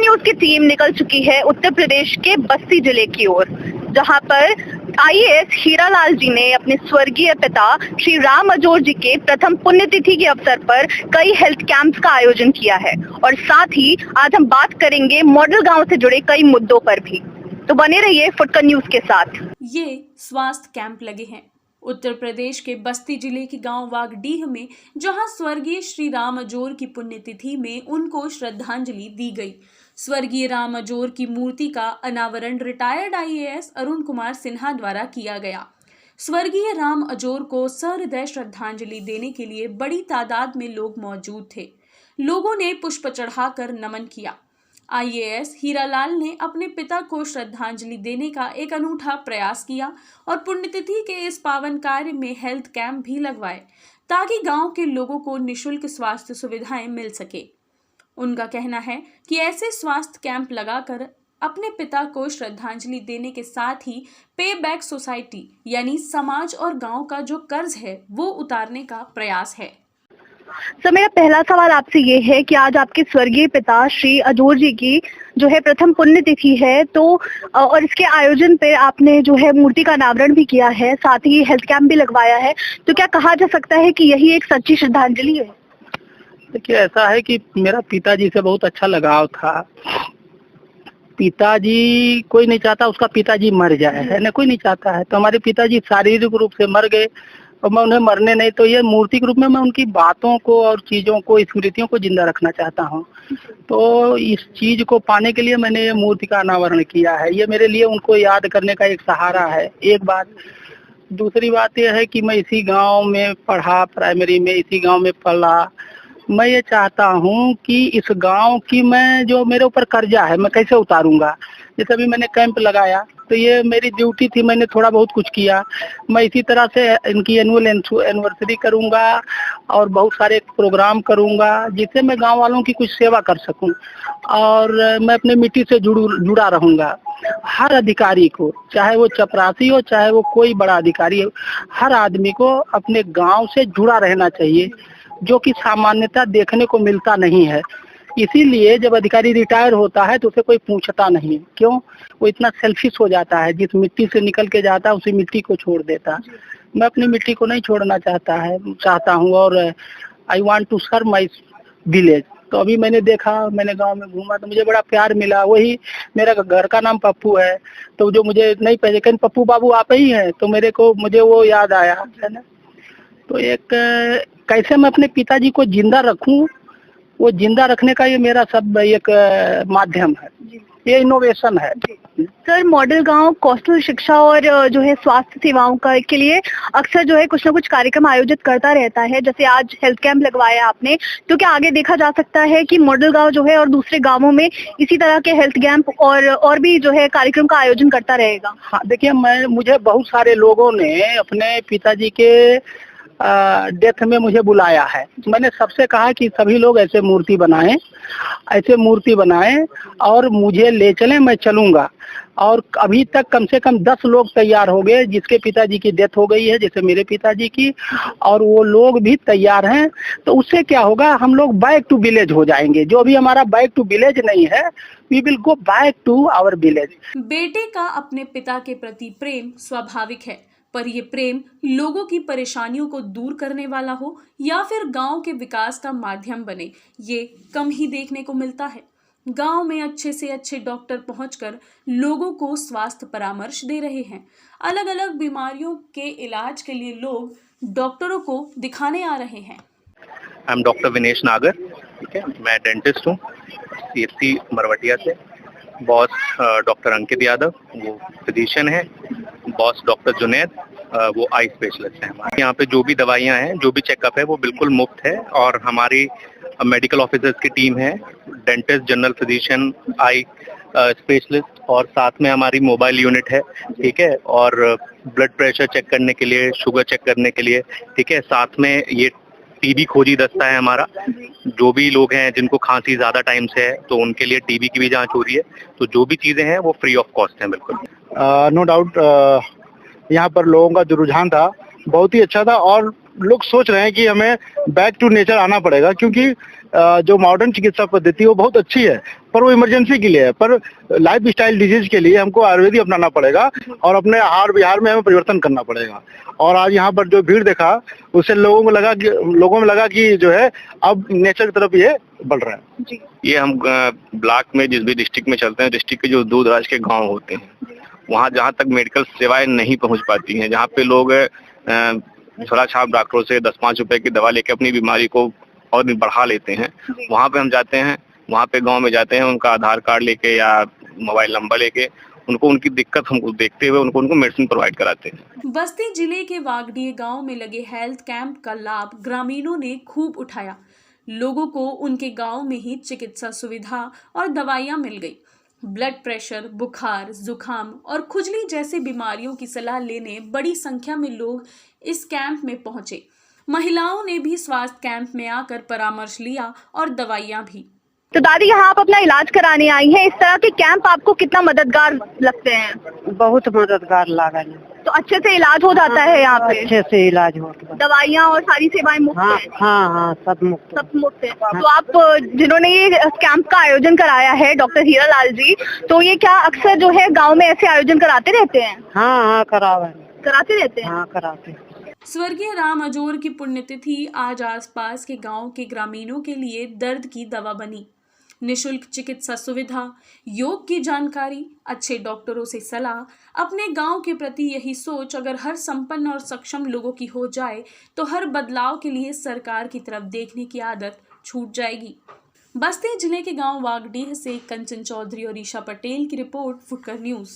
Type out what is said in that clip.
News की team निकल चुकी है उत्तर प्रदेश के बस्ती जिले की ओर, जहां पर आईएएस हीरालाल जी ने अपने स्वर्गीय पिता श्री राम अजोर जी के प्रथम पुण्यतिथि के अवसर पर कई हेल्थ कैंप्स का आयोजन किया है। और साथ ही आज हम बात करेंगे मॉडल गांव से जुड़े कई मुद्दों पर भी। तो बने रहिए फुटकर न्यूज के साथ। ये स्वास्थ्य कैंप लगे हैं उत्तर प्रदेश के बस्ती जिले के गांव वागडीह में, जहां स्वर्गीय श्री राम अजोर की पुण्यतिथि में उनको श्रद्धांजलि दी गई। स्वर्गीय राम अजोर की मूर्ति का अनावरण रिटायर्ड आईएएस अरुण कुमार सिन्हा द्वारा किया गया। स्वर्गीय राम अजोर को सहृदय श्रद्धांजलि देने के लिए बड़ी तादाद में लोग मौजूद थे। लोगों ने पुष्प चढ़ाकर नमन किया। आईएएस हीरालाल ने अपने पिता को श्रद्धांजलि देने का एक अनूठा प्रयास किया और पुण्यतिथि के इस पावन कार्य में हेल्थ कैंप भी लगवाए, ताकि गांव के लोगों को निःशुल्क स्वास्थ्य सुविधाएं मिल सके। उनका कहना है कि ऐसे स्वास्थ्य कैंप लगाकर अपने पिता को श्रद्धांजलि देने के साथ ही पे बैक सोसाइटी यानी समाज और गांव का जो कर्ज है वो उतारने का प्रयास है। सर, मेरा पहला सवाल आपसे ये है कि आज आपके स्वर्गीय पिता श्री अजोर जी की जो है प्रथम पुण्यतिथि है, तो और इसके आयोजन पे आपने जो है मूर्ति का अनावरण भी किया है, साथ ही हेल्थ कैंप भी लगवाया है, तो क्या कहा जा सकता है कि यही एक सच्ची श्रद्धांजलि है? देखिए, ऐसा है कि मेरा पिताजी से बहुत अच्छा लगाव था। पिताजी कोई नहीं चाहता उसका पिताजी मर जाए, है ना, कोई नहीं चाहता है। तो हमारे पिताजी शारीरिक रूप से मर गए और मैं उन्हें मरने नहीं, तो ये मूर्ति के रूप में मैं उनकी बातों को और चीज़ों को, स्मृतियों को जिंदा रखना चाहता हूँ। तो इस चीज़ को पाने के लिए मैंने ये मूर्ति का अनावरण किया है। ये मेरे लिए उनको याद करने का एक सहारा है, एक बात। दूसरी बात यह है कि मैं इसी गांव में पढ़ा, प्राइमरी में इसी गांव में पढ़ा। मैं ये चाहता हूँ कि इस गांव की मैं जो मेरे ऊपर कर्जा है मैं कैसे उतारूंगा। जैसे अभी मैंने कैंप लगाया तो ये मेरी ड्यूटी थी, मैंने थोड़ा बहुत कुछ किया। मैं इसी तरह से इनकी एनिवर्सरी करूंगा और बहुत सारे प्रोग्राम करूंगा जिससे मैं गांव वालों की कुछ सेवा कर सकूं और मैं अपने मिट्टी से जुड़ा रहूंगा। हर अधिकारी को, चाहे वो चपरासी हो चाहे वो कोई बड़ा अधिकारी हो, हर आदमी को अपने गाँव से जुड़ा रहना चाहिए, जो कि सामान्यतः देखने को मिलता नहीं है। इसीलिए जब अधिकारी रिटायर होता है तो उसे कोई पूछता नहीं, क्यों? वो इतना सेल्फिश हो जाता है, जिस मिट्टी से निकल के जाता है उसी मिट्टी को छोड़ देता है। मैं अपनी मिट्टी को नहीं छोड़ना चाहता हूँ और I want to serve my village. तो अभी मैंने देखा, मैंने गांव में घूमा तो मुझे बड़ा प्यार मिला। वही मेरा घर का नाम पप्पू है, तो जो मुझे नहीं पहले कहीं पप्पू बाबू आप ही हैं, तो मुझे वो याद आया, है ना। तो एक कैसे मैं अपने पिताजी को जिंदा रखूं, वो जिंदा रखने का ये मेरा सब एक माध्यम है, ये इनोवेशन है। सर, मॉडल गांव कौशल शिक्षा और जो है स्वास्थ्य सेवाओं का के लिए अक्सर जो है कुछ ना कुछ कार्यक्रम आयोजित करता रहता है। जैसे आज हेल्थ कैंप लगवाया आपने, तो क्या आगे देखा जा सकता है कि मॉडल गांव जो है और दूसरे गांवों में इसी तरह के हेल्थ कैंप और भी जो है कार्यक्रम का आयोजन करता रहेगा? हाँ, देखिए, मुझे बहुत सारे लोगों ने अपने पिताजी के डेथ में मुझे बुलाया है। मैंने सबसे कहा कि सभी लोग ऐसे मूर्ति बनाएं और मुझे ले चलें, मैं चलूंगा। और अभी तक कम से कम 10 लोग तैयार हो गए जिसके पिताजी की डेथ हो गई है, जैसे मेरे पिताजी की, और वो लोग भी तैयार हैं। तो उससे क्या होगा, हम लोग बैक टू विलेज हो जाएंगे। जो भी हमारा बैक टू विलेज नहीं है, we will go back to our village. बेटे का अपने पिता के प्रति प्रेम स्वाभाविक है, पर ये प्रेम लोगों की परेशानियों को दूर करने वाला हो या फिर गांव के विकास का माध्यम बने, ये कम ही देखने को मिलता है। गांव में अच्छे से अच्छे डॉक्टर पहुंचकर लोगों को स्वास्थ्य परामर्श दे रहे हैं। अलग अलग बीमारियों के इलाज के लिए लोग डॉक्टरों को दिखाने आ रहे हैं। आई एम डॉक्टर विनेश नागर, ठीक है, मैं डेंटिस्ट हूँ सीएससी मरवटिया से। बॉस डॉक्टर अंकित यादव, वो फिजिशियन है। बॉस डॉक्टर जुनैद, वो आई स्पेशलिस्ट है। हमारे यहाँ पे जो भी दवाइयाँ हैं, जो भी चेकअप है, वो बिल्कुल मुफ्त है। और हमारी मेडिकल ऑफिसर्स की टीम है, dentist, general physician, eye specialist, और साथ में हमारी मोबाइल यूनिट है, ठीक है, और ब्लड प्रेशर चेक करने के लिए, शुगर चेक करने के लिए, ठीक है। साथ में ये टीबी खोजी दस्ता है हमारा। जो भी लोग हैं जिनको खांसी ज्यादा टाइम से है, तो उनके लिए टीबी की भी जांच हो रही है। तो जो भी चीजें हैं वो फ्री ऑफ कॉस्ट है, बिल्कुल। नो डाउट यहाँ पर लोगों का जो रुझान था बहुत ही अच्छा था और लोग सोच रहे हैं कि हमें बैक टू नेचर आना पड़ेगा, क्योंकि जो मॉडर्न चिकित्सा पद्धति वो बहुत अच्छी है पर वो इमरजेंसी के लिए है, पर लाइफ स्टाइल डिजीज के लिए हमको आयुर्वेदिक अपनाना पड़ेगा और अपने आहार विहार में हमें परिवर्तन करना पड़ेगा। और आज यहाँ पर जो भीड़ देखा उससे लोगों में लगा कि जो है अब नेचर की तरफ ये बढ़ रहा है। जी। ये हम ब्लॉक में जिस भी डिस्ट्रिक्ट में चलते हैं, डिस्ट्रिक्ट के जो दूर दराज के गांव होते हैं वहाँ जहाँ तक मेडिकल सेवाएं नहीं पहुँच पाती हैं, जहाँ पे लोग थोड़ा छाप डॉक्टरों से 10-5 रुपए की दवा लेके अपनी बीमारी को और भी बढ़ा लेते हैं, वहाँ पे हम जाते हैं, वहाँ पे गांव में जाते हैं, उनका आधार कार्ड लेके या मोबाइल नंबर लेके उनको उनकी दिक्कत हमको देखते हुए उनको मेडिसिन प्रोवाइड कराते हैं। बस्ती जिले के वागडीह गांव में लगे हेल्थ कैंप का लाभ ग्रामीणों ने खूब उठाया। लोगों को उनके गांव में ही चिकित्सा सुविधा और दवाइयां मिल गई। ब्लड प्रेशर, बुखार, जुकाम और खुजली जैसी बीमारियों की सलाह लेने बड़ी संख्या में लोग इस कैंप में पहुंचे। महिलाओं ने भी स्वास्थ्य कैंप में आकर परामर्श लिया और दवाइयां भी। तो दादी, यहाँ आप अपना इलाज कराने आई हैं, इस तरह के कैंप आपको कितना मददगार लगते हैं? बहुत मददगार लगा। तो अच्छे से इलाज हो जाता है यहाँ पे? अच्छे से इलाज होता है। दवाइयाँ और सारी सेवाएं मुफ्त हाँ, हैं? हाँ, सब मुफ्त। सब मुफ्त है। तो आप जिन्होंने ये कैंप का आयोजन कराया है, डॉक्टर हीरालाल जी, तो ये क्या अक्सर जो है गांव में ऐसे आयोजन कराते रहते हैं? हाँ, कराते रहते हैं। हाँ, कराते। स्वर्गीय राम अजोर की पुण्यतिथि आज आसपास के गांव के ग्रामीणों के लिए दर्द की दवा बनी। निशुल्क चिकित्सा सुविधा, योग की जानकारी, अच्छे डॉक्टरों से सलाह, अपने गांव के प्रति यही सोच अगर हर संपन्न और सक्षम लोगों की हो जाए तो हर बदलाव के लिए सरकार की तरफ देखने की आदत छूट जाएगी। बस्ती जिले के गांव वागडीह से कंचन चौधरी और ईशा पटेल की रिपोर्ट, फुटकर न्यूज।